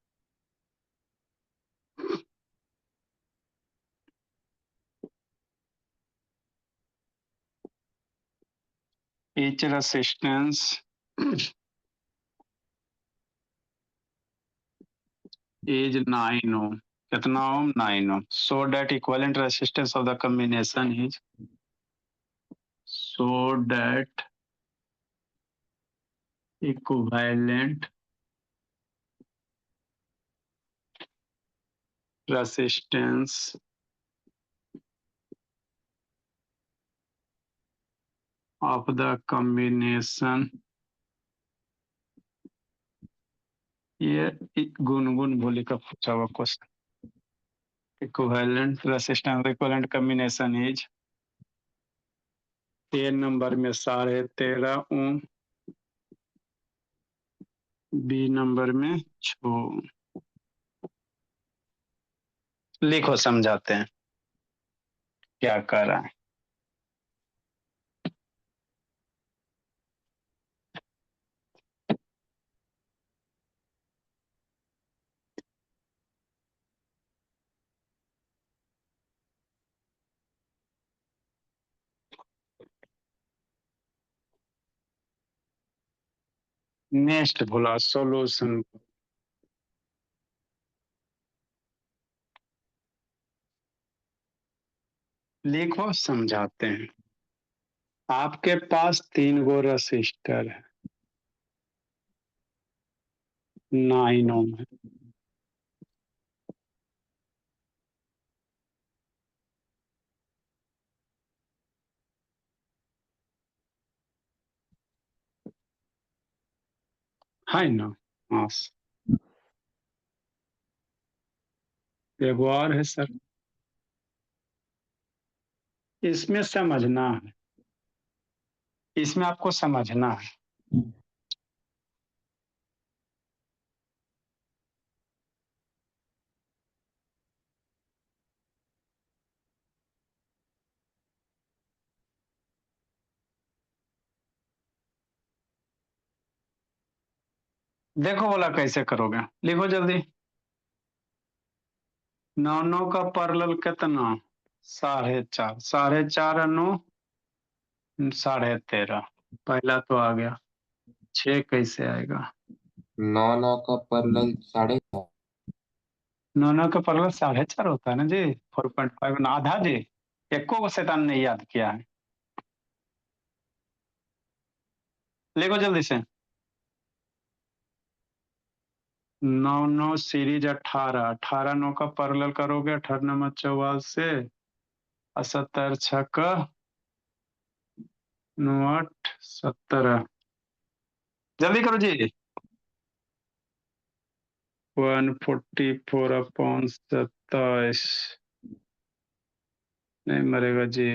[SPEAKER 1] is 9 ohm. कितना ओम? 9 ohm. So that equivalent resistance of the combination is equivalent resistance of the combination. ये गुनगुन भोली का पूछा हुआ question. Equivalent resistance, equivalent combination is A number में 13.5 ओम, B number में 6. लिखो, समझाते हैं क्या कर रहा है. नेक्स्ट बोला सॉल्यूशन. लिखो, समझाते हैं. आपके पास 3 गो रेसिस्टर है, 9 ओम है. है ना? हाँ. एगो और है सर, इसमें समझना है, इसमें आपको समझना है. देखो बोला कैसे करोगे. लिखो जल्दी. 9 का पैरेलल कितना? 4.5. 4.5 9 13.5. पहला तो आ गया. 6 कैसे आएगा?
[SPEAKER 4] 9 का पैरेलल 4.5.
[SPEAKER 1] 9 का पैरेलल 4.5 होता है ना जी. 4.5 ना आधा जी. एको को शैतान ने याद किया है. लिखो जल्दी से. 9 सीरीज 18. 18 9 का पैरेलल करोगे 18 9 44 से 70 6 9 8 17. जल्दी करो जी. 144/27 नहीं मरेगा जी.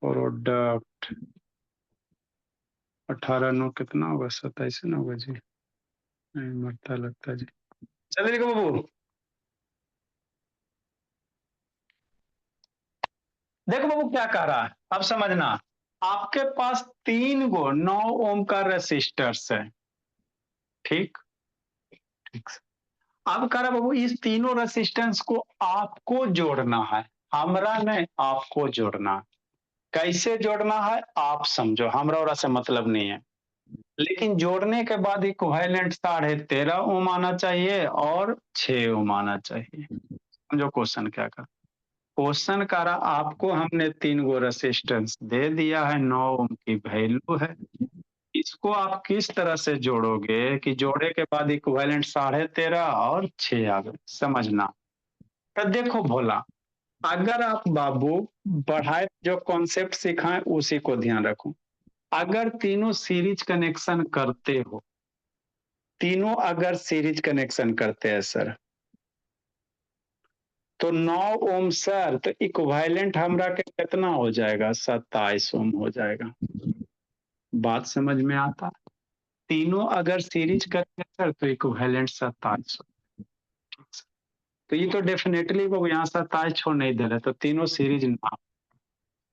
[SPEAKER 1] प्रोडक्ट 18 9 कितना होगा? 27 ना होगा जी. नहीं मरता लगता जी. जल्दी लिखो बाबू. देखो बाबू क्या कह रहा है, अब समझना. आपके पास 3 गो 9 ओम का रेसिस्टर्स है. ठीक. ठीक. अब कह रहा बाबू इस तीनों रेसिस्टेंस को आपको जोड़ना है, हमरा नहीं, आपको जोड़ना है. कैसे जोड़ना है आप समझो, हमरा और से मतलब नहीं है. लेकिन जोड़ने के बाद इक्विवेलेंट 13.5 ओम आना चाहिए और 6 ओम आना चाहिए. समझो क्वेश्चन क्या कर. क्वेश्चन कह रहा आपको हमने 3 गो रेसिस्टेंस दे दिया है, 9 ओम की वैल्यू है. इसको आप किस तरह से जोड़ोगे कि जोड़े के बाद इक्विवेलेंट 13.5 और 6 आ गए. समझना. तो देखो भोला, अगर आप बाबू बढ़ाए जो कॉन्सेप्ट सिखाएं उसी को ध्यान रखो. अगर तीनों सीरीज कनेक्शन करते हो, तीनों अगर सीरीज कनेक्शन करते हैं सर, तो 9 ओम सर, तो इक्विवेलेंट हमरा के कितना हो जाएगा? 27 ओम हो जाएगा. बात समझ में आता? तीनों अगर सीरीज करेंगे सर तो इक्विवेलेंट 27. तो ये तो डेफिनेटली वो यहाँ 27 छोड़ नहीं दे रहे, तो तीनों सीरीज ना.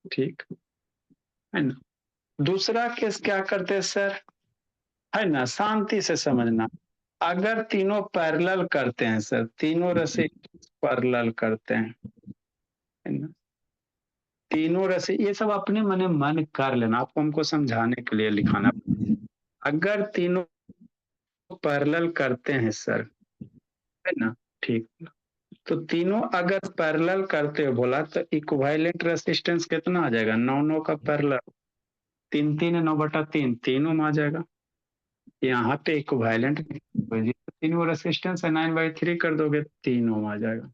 [SPEAKER 1] ठीक है ना. दूसरा केस क्या करते हैं सर, है ना, शांति से समझना। अगर तीनों पैरेलल करते हैं सर, तीनों रेसिस्टेंस पैरेलल करते हैं, है ना, तीनों रसे ये सब अपने मने मन कर लेना, आपको हमको समझाने के लिए लिखाना। अगर तीनों पैरेलल करते हैं सर, है ना, ठीक, तो तीनों अगर पैरेलल करते हो बोला तो इक्विवेलेंट रेसिस्टेंस कितना आ जाएगा, 9 का पैरेलल, 3 तीनों में आ जाएगा। यहाँ पे इक्विवेलेंट तीनों रेसिस्टेंस है, 9/3 कर दोगे तीनों में आ जाएगा।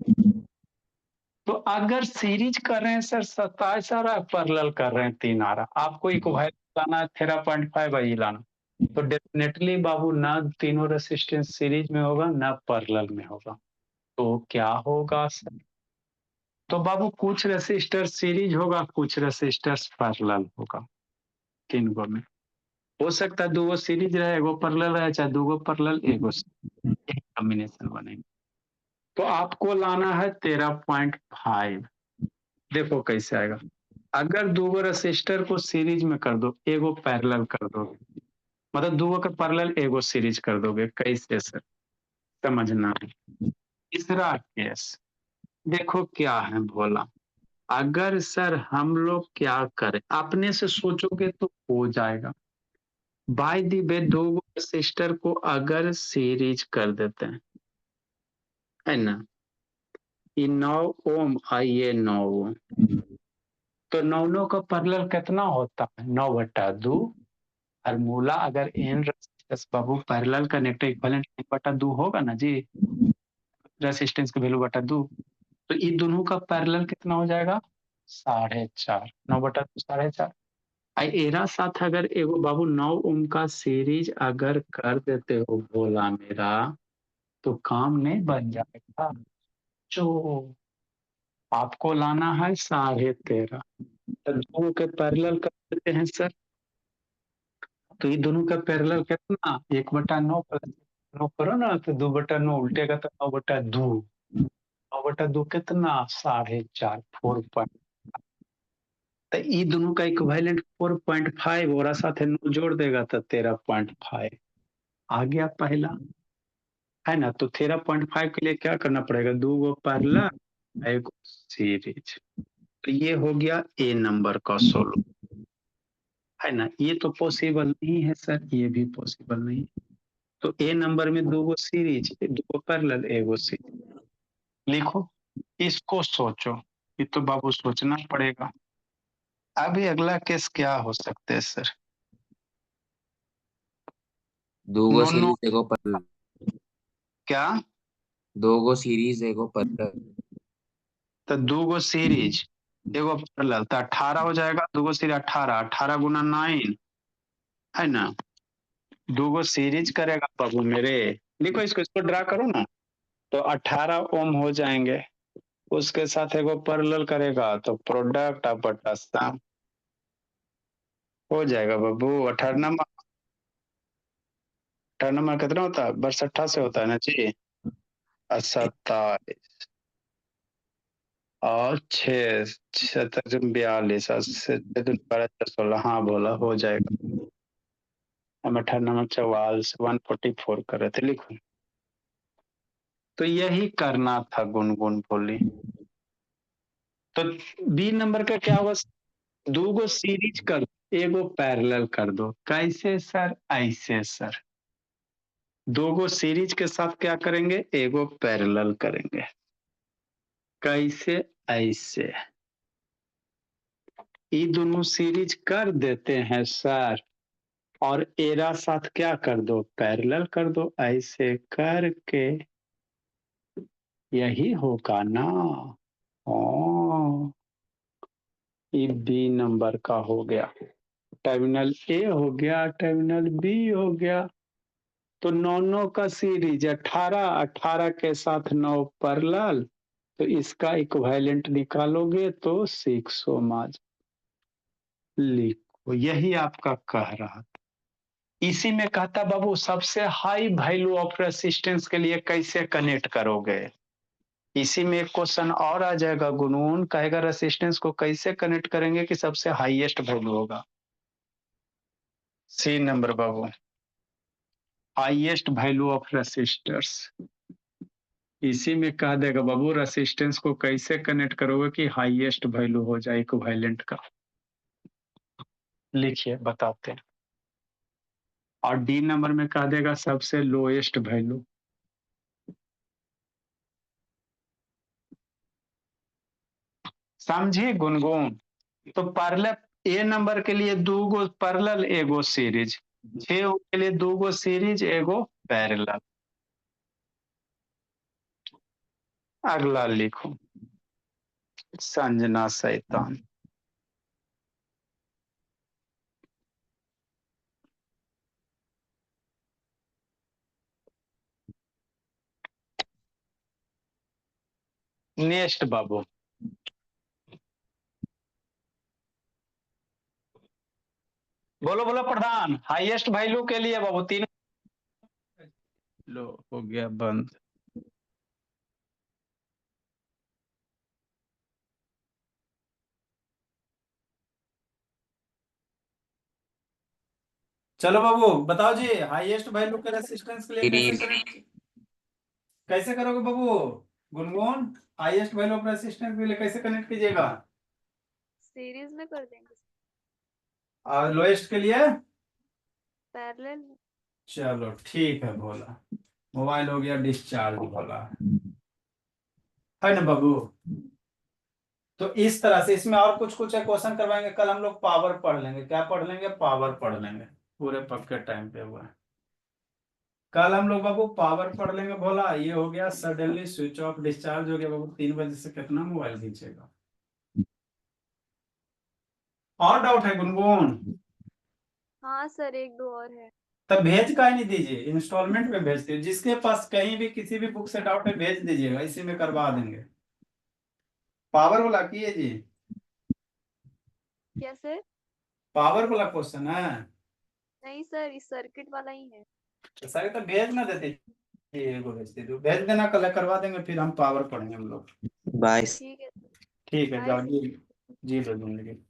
[SPEAKER 1] तो अगर सीरीज कर रहे हैं सर 27 आ रहा है, पैरेलल कर रहे हैं 3 आ रहा, आपको इक्विवेलेंट लाना है 13.5 वही लाना, तो डेफिनेटली बाबू ना तीनों रेसिस्टेंस सीरीज में होगा ना पैरेलल में होगा, तो क्या होगा सर, तो बाबू कुछ रेसिस्टर सीरीज होगा, कुछ रेसिस्टर पैरेलल होगा, तीन गो में हो सकता है 2 गो सीरीज रहे, एगो पैरेलल रहे, चाहे 2 गो पैरेलल एगो कॉम्बिनेशन बनेगा। तो आपको लाना है 13.5। देखो कैसे आएगा, अगर 2 गो रेसिस्टर को सीरीज में कर दो, एगो पैरेलल कर दोगे, मतलब 2 गो का पैरेलल एगो सीरीज कर दोगे, कैसे सर, समझना। तीसरा केस देखो क्या है भोला, अगर सर हम लोग क्या करें, अपने से सोचोगे तो हो जाएगा। By the way 2 go resistor को अगर सीरीज कर देते हैं, है ना, ये 9 ओम और ये 9 ओम, तो 9 का पैरेलल कितना होता है, 9/2, फार्मूला अगर एन रेसिस्टेंस बाबू पैरेलल कनेक्टर इक्विवेलेंट 1/2 होगा ना जी, रेसिस्टेंस का वैल्यू बटा 2, तो ये दोनों का पैरेलल कितना हो जाएगा, 4.5, 9/2 4.5। एरा साथ अगर एगो बाबू 9 ओम का सीरीज अगर कर देते हो बोला मेरा, तो काम नहीं बन जाएगा, जो आपको लाना है 13.5, तो दोनों के पैरेलल कर देते हैं सर, तो ये दोनों का पैरेलल कितना, 1/9 प्लस 9 करो ना, तो 2/9 उल्टेगा तो 9/2, 9/2 कितना, 4.5, 4 तो ये दोनों का इक्विवेलेंट 4.5 और साथ 9 जोड़ देगा तो 13.5 आ गया पहला, है ना। तो 13.5 के लिए क्या करना पड़ेगा, 2 गो पैरेलल, एक सीरीज, तो ये हो गया ए नंबर का सोल्व, है ना। ये तो पॉसिबल नहीं है सर, ये भी पॉसिबल नहीं, तो ए नंबर में 2 गो सीरीज, 2 गो पैरेलल, एगो सीरीज लिखो, इसको सोचो, ये तो बाबू सोचना पड़ेगा। अभी अगला केस क्या हो सकते हैं सर,
[SPEAKER 4] 2 गो
[SPEAKER 1] नो नो
[SPEAKER 4] सीरीज एगो पैरेलल,
[SPEAKER 1] क्या,
[SPEAKER 4] 2 गो सीरीज एगो पैरेलल,
[SPEAKER 1] तो 2 गो सीरीज एगो पैरेलल, तो 18 हो जाएगा, 2 गो सीरीज 18, 18 गुना 9, है ना, 2 गो सीरीज करेगा बाबू मेरे, लिखो इसको, इसको ड्रा करो ना, तो 18 ओम हो जाएंगे, उसके साथ एगो पैरेलल करेगा तो प्रोडक्ट आप बटा सम हो जाएगा बाबू। 18 नंबर कितना होता है, 62 से होता है ना जी, 27 और 6 42 16, हाँ बोला हो जाएगा। हम 18 नंबर 44 144 कर रहे थे, लिखो, तो यही करना था गुनगुन बोली। तो बी नंबर का क्या होगा, 2 गो सीरीज कर, एगो पैरेलल कर दो, कैसे सर, ऐसे सर, 2 गो सीरीज के साथ क्या करेंगे, एगो पैरेलल करेंगे, कैसे, ऐसे, ये दोनों सीरीज कर देते हैं सर, और एरा साथ क्या कर दो, पैरेलल कर दो, ऐसे करके यही होगा ना। हाँ, ये बी नंबर का हो गया, टर्मिनल ए हो गया, टर्मिनल बी हो गया, तो 9 का सीरीज 18, 18 के साथ 9 पैरेलल, तो इसका इक्विवेलेंट निकालोगे तो 6 ओम आ जाएगा। लिखो, यही आपका कह रहा था। इसी में कहता बाबू सबसे हाई वैल्यू ऑफ रेसिस्टेंस के लिए कैसे कनेक्ट करोगे, इसी में एक क्वेश्चन और आ जाएगा, गुनून कहेगा रेसिस्टेंस को कैसे कनेक्ट करेंगे कि सबसे हाईएस्ट वैल्यू होगा। सी नंबर बाबू, हाईएस्ट वैल्यू ऑफ रेसिस्टर्स। इसी में कह देगा बाबू रेसिस्टेंस को कैसे कनेक्ट करोगे कि हाईएस्ट वैल्यू हो जाए इक्विवेलेंट का। लिखिए बताते हैं। और डी नंबर में कह देगा सबसे लोएस्ट वैल्यू। समझे गुनगुन? तो पैरेलल ए नंबर के लिए 2 गो पैरेलल एगो सीरीज, 6 के लिए 2 गो सीरीज एगो पैरेलल। अगला लिखो संजना शैतान। नेक्स्ट बाबू बोलो बोलो प्रधान। हाईएस्ट वैल्यू के लिए बाबू 3। लो हो गया बंद।
[SPEAKER 5] चलो बाबू बताओ जी, हाईएस्ट वैल्यू के रेसिस्टेंस के लिए कैसे
[SPEAKER 4] सीरीज
[SPEAKER 5] करोगे? कैसे करोगे बाबू? Gungun, highest value of resistance के लिए कैसे कनेक्ट कीजिएगा?
[SPEAKER 3] सीरीज में कर देंगे
[SPEAKER 5] और लोएस्ट के लिए?
[SPEAKER 3] पैरेलल।
[SPEAKER 5] चलो ठीक है भोला। मोबाइल हो गया डिस्चार्ज भोला, है ना बाबू? तो इस तरह से इसमें और कुछ कुछ क्वेश्चन करवाएंगे। कल हम लोग पावर पढ़ लेंगे। क्या पढ़ लेंगे? पावर पढ़ लेंगे। पूरे पक्के टाइम पे हुआ है। कल हम लोग बाबू पावर पढ़ लेंगे भोला। ये हो गया सडनली स्विच ऑफ डिस्चार्ज हो गया बाबू। 3 बजे से कितना मोबाइल खींचेगा? और डाउट है गुनगुन?
[SPEAKER 3] हाँ सर, 1-2 और है।
[SPEAKER 5] तब भेज का ही नहीं दीजिए, इंस्टॉलमेंट में भेज दीजिए। जिसके पास कहीं भी किसी भी बुक से डाउट है भेज दीजिएगा, इसी में करवा देंगे। पावर वाला किए जी,
[SPEAKER 3] क्या सर?
[SPEAKER 5] पावर वाला क्वेश्चन है।
[SPEAKER 3] नहीं सर, इस सर्किट वाला ही है।
[SPEAKER 5] तो सर तो भेज ना देते, भेज देना, कल करवा देंगे। फिर हम पावर पढ़ेंगे हम लोग।
[SPEAKER 4] 22
[SPEAKER 3] ठीक है सर।
[SPEAKER 5] ठीक है,
[SPEAKER 3] बाय
[SPEAKER 5] जाओ
[SPEAKER 3] सर।
[SPEAKER 5] जी, जी लो जिंदगी।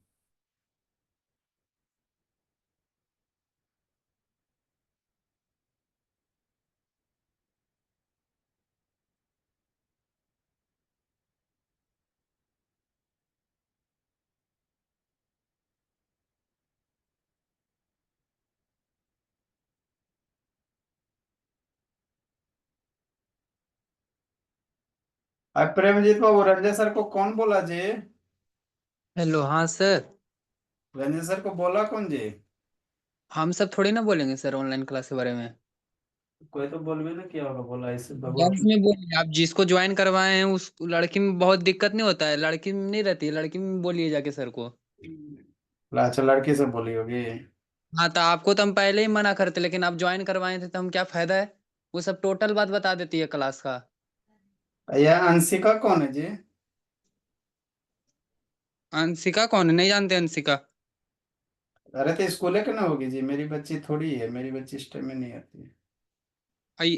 [SPEAKER 5] अब प्रेमजीत बाबू, रंजय सर को कौन बोला जी?
[SPEAKER 6] हेलो, हाँ सर।
[SPEAKER 5] रंजय सर को बोला कौन जी?
[SPEAKER 6] हम सब थोड़ी ना बोलेंगे सर ऑनलाइन क्लास के बारे में।
[SPEAKER 5] कोई तो बोलबे ना किया होगा, बोला इसे बाबू।
[SPEAKER 6] गर्ल्स में बोलिए, आप जिसको ज्वाइन करवाए हैं उस लड़की में बहुत दिक्कत नहीं होता है, लड़की में नहीं रहती है, लड़की में बोलिए जाके सर को।
[SPEAKER 5] अच्छा, लड़की से बोली होगी।
[SPEAKER 6] हाँ, तो आपको तो हम पहले ही मना करते, लेकिन आप ज्वाइन करवाए थे तो हम क्या फायदा है। वो सब टोटल बात बता देती है क्लास का।
[SPEAKER 5] यह अंशिका कौन है जी?
[SPEAKER 6] अंशिका कौन है? नहीं जानते अंशिका?
[SPEAKER 5] अरे तो स्कूल के ना होगी जी, मेरी बच्ची थोड़ी है, मेरी बच्ची इस टाइम में नहीं आती है।
[SPEAKER 6] आई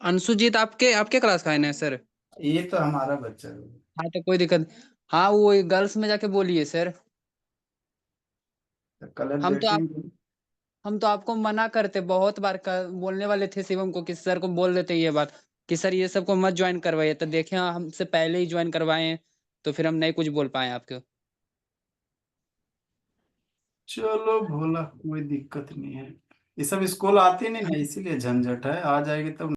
[SPEAKER 6] अंशुजीत आपके आपके क्लास का है ना सर?
[SPEAKER 5] ये तो हमारा बच्चा है।
[SPEAKER 6] हाँ, तो कोई दिक्कत नहीं। हाँ, वो गर्ल्स में जाके बोलिए सर।
[SPEAKER 5] तो कल
[SPEAKER 6] हम तो
[SPEAKER 5] देखेंगे।
[SPEAKER 6] हम तो आपको मना करते बहुत बार बोलने वाले थे शिवम को कि सर को बोल देते ये बात कि सर ये सबको मत ज्वाइन करवाइए, तो देखें हमसे पहले ही ज्वाइन करवाए हैं, तो फिर हम नहीं कुछ बोल पाए आपको।
[SPEAKER 5] चलो भोला, कोई दिक्कत नहीं है। ये सब स्कूल आती नहीं ना, इसीलिए झंझट है। आ जाएगी तब